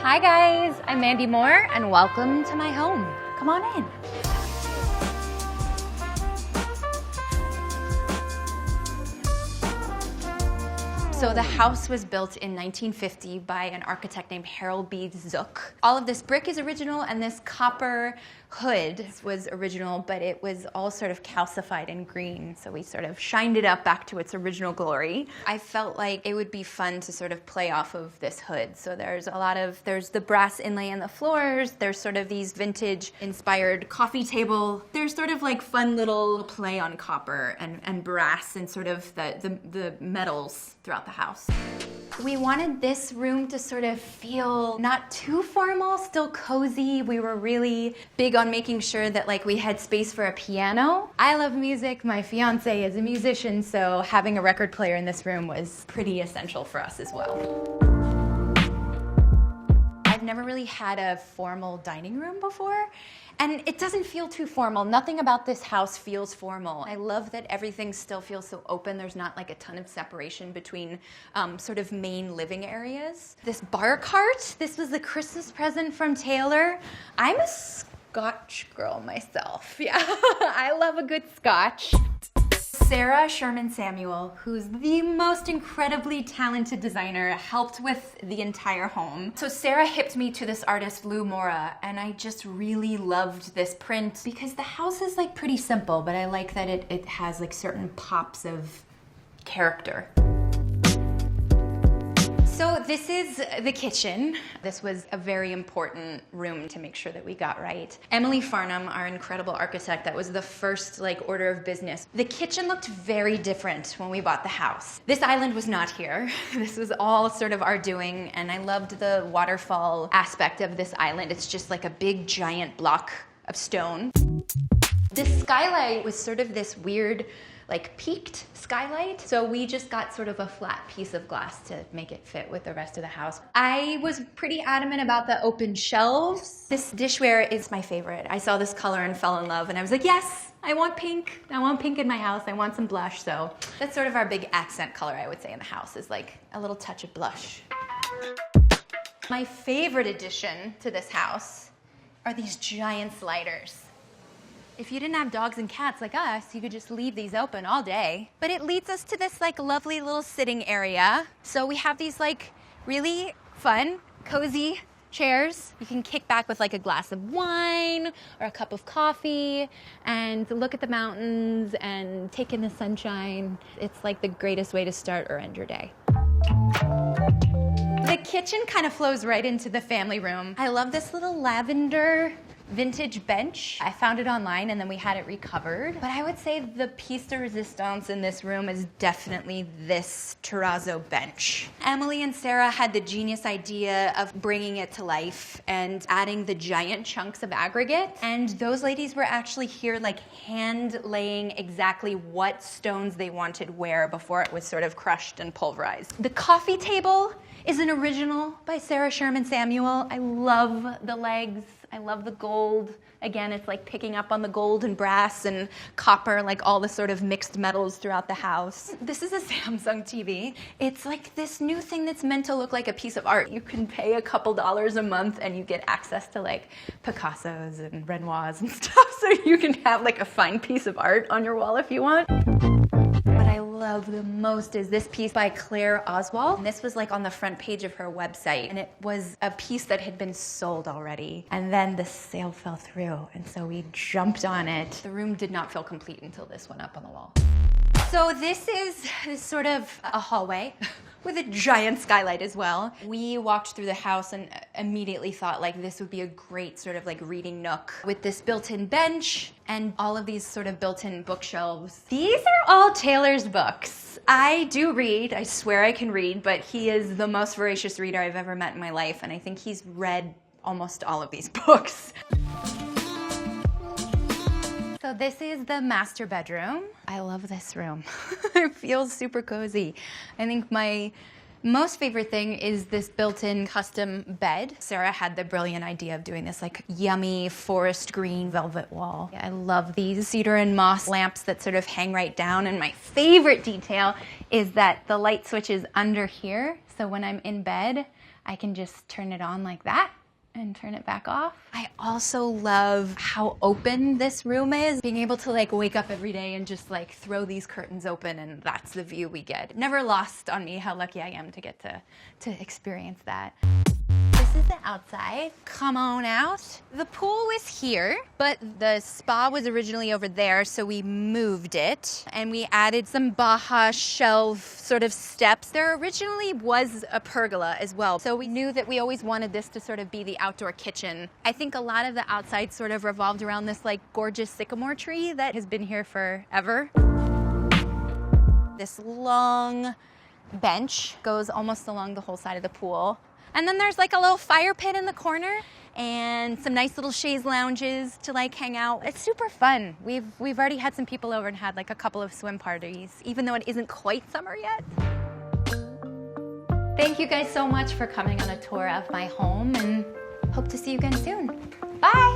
Hi guys, I'm Mandy Moore and welcome to my home. Come on in. So the house was built in 1950 by an architect named Harold Zook. All of this brick is original and this copper hood was original, but it was all sort of calcified and green. So we sort of shined it up back to its original glory. I felt like it would be fun to sort of play off of this hood. So there's the brass inlay in the floors. There's sort of these vintage inspired coffee table. There's sort of like fun little play on copper and brass and sort of the metals throughout the house. We wanted this room to sort of feel not too formal, still cozy. We were really big on making sure that like we had space for a piano. I love music, my fiance is a musician, so having a record player in this room was pretty essential for us as well. I've never really had a formal dining room before, and it doesn't feel too formal. Nothing about this house feels formal. I love that everything still feels so open. There's not like a ton of separation between sort of main living areas. This bar cart, this was a Christmas present from Taylor. I'm a Scotch girl myself. Yeah, I love a good Scotch. Sarah Sherman Samuel, who's the most incredibly talented designer, helped with the entire home. So Sarah hipped me to this artist, Lou Mora, and I just really loved this print because the house is like pretty simple, but I like that it has like certain pops of character. So this is the kitchen. This was a very important room to make sure that we got right. Emily Farnham, our incredible architect, that was the first like order of business. The kitchen looked very different when we bought the house. This island was not here. This was all sort of our doing, and I loved the waterfall aspect of this island. It's just like a big giant block of stone. The skylight was sort of this weird, like peaked skylight. So we just got sort of a flat piece of glass to make it fit with the rest of the house. I was pretty adamant about the open shelves. This dishware is my favorite. I saw this color and fell in love, and I was like, yes, I want pink. I want pink in my house. I want some blush. So that's sort of our big accent color, I would say, in the house, is like a little touch of blush. My favorite addition to this house are these giant sliders. If you didn't have dogs and cats like us, you could just leave these open all day. But it leads us to this like lovely little sitting area. So we have these like really fun, cozy chairs. You can kick back with like a glass of wine or a cup of coffee and look at the mountains and take in the sunshine. It's like the greatest way to start or end your day. The kitchen kind of flows right into the family room. I love this little lavender vintage bench. I found it online and then we had it recovered. But I would say the piece de resistance in this room is definitely this Terrazzo bench. Emily and Sarah had the genius idea of bringing it to life and adding the giant chunks of aggregate. And those ladies were actually here like hand laying exactly what stones they wanted where before it was sort of crushed and pulverized. The coffee table is an original by Sarah Sherman Samuel. I love the legs. I love the gold. Again, it's like picking up on the gold and brass and copper, like all the sort of mixed metals throughout the house. This is a Samsung TV. It's like this new thing that's meant to look like a piece of art. You can pay a couple dollars a month and you get access to like Picassos and Renoirs and stuff, so you can have like a fine piece of art on your wall if you want. What I love the most is this piece by Claire Oswald. And this was like on the front page of her website, and it was a piece that had been sold already. And then the sale fell through, and so we jumped on it. The room did not feel complete until this went up on the wall. So this is sort of a hallway with a giant skylight as well. We walked through the house and immediately thought like this would be a great sort of like reading nook with this built-in bench and all of these sort of built-in bookshelves. These are all Taylor's books. I do read, I swear I can read, but he is the most voracious reader I've ever met in my life, and I think he's read almost all of these books. So this is the master bedroom. I love this room. It feels super cozy. I think my most favorite thing is this built-in custom bed. Sarah had the brilliant idea of doing this like yummy forest green velvet wall. I love these cedar and moss lamps that sort of hang right down, and my favorite detail is that the light switch is under here. So when I'm in bed, I can just turn it on like that and turn it back off. I also love how open this room is. Being able to like wake up every day and just like throw these curtains open and that's the view we get. Never lost on me how lucky I am to get to experience that. This is the outside. Come on out. The pool is here, but the spa was originally over there, so we moved it and we added some Baja shelf sort of steps. There originally was a pergola as well, so we knew that we always wanted this to sort of be the outdoor kitchen. I think a lot of the outside sort of revolved around this like gorgeous sycamore tree that has been here forever. This long bench goes almost along the whole side of the pool. And then there's like a little fire pit in the corner and some nice little chaise lounges to like hang out. It's super fun. We've already had some people over and had like a couple of swim parties, even though it isn't quite summer yet. Thank you guys so much for coming on a tour of my home and hope to see you again soon. Bye.